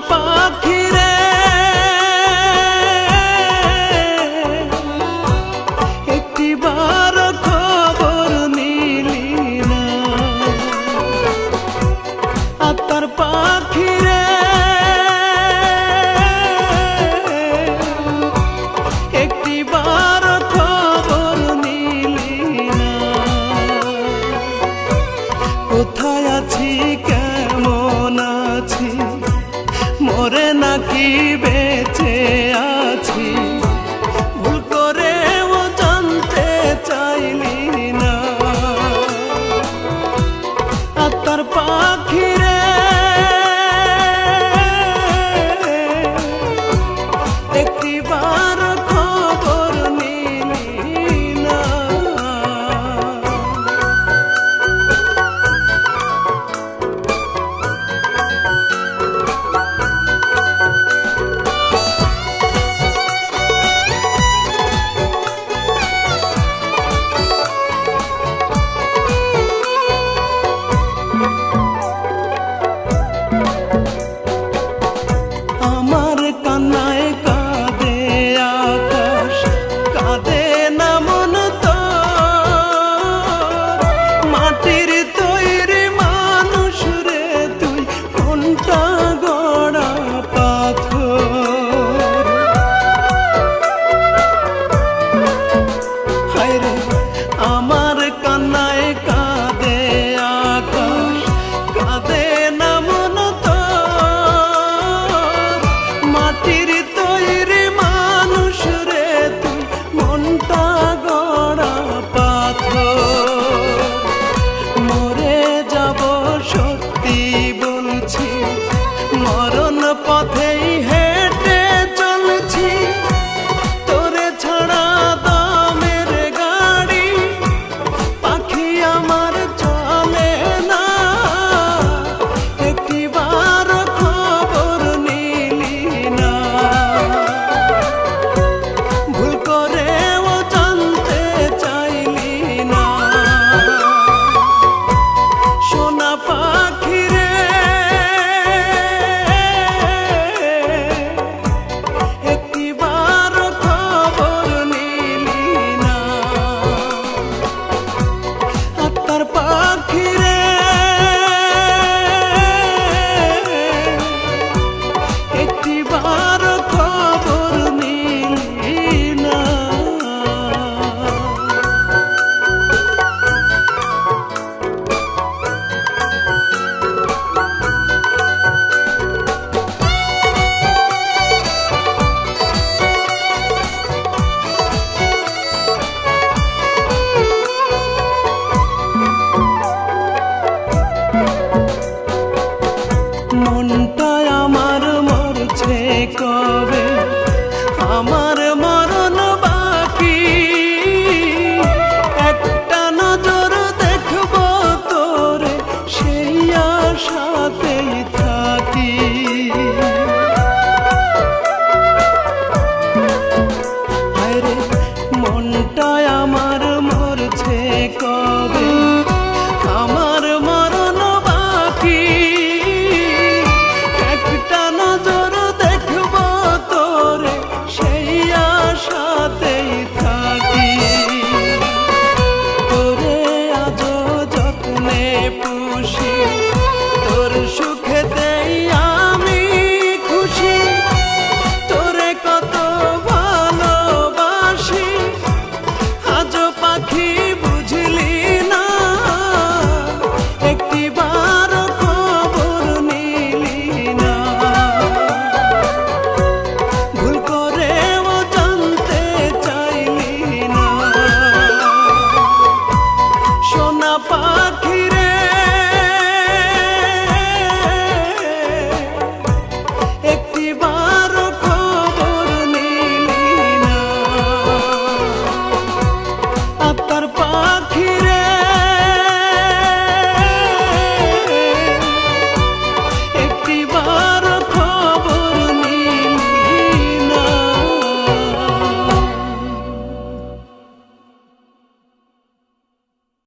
পাখি রে একটিবার খবর নিলি না আত্মার পাখি রে একটিবার খবর নিলি না কোথায় আছি কেমন আছি মরে নাকি বেঁচে আছি ভুল করেও জানতে চাইলি না আত্মার পাখি রে একটিবার খবর নিলি না আমার কান্নায় কাঁদে আকাশ কাঁদে না মন তো মাটির তৈরি মানুষ রে তুই কোনটা গড়া পাথর হায় রে আমার কান্নায় কাঁদে আকাশ কাঁদে না মন তো মাটির তৈরি মানুষ রে তুই মনটা গড়া পাথর মরে যাব সত্যি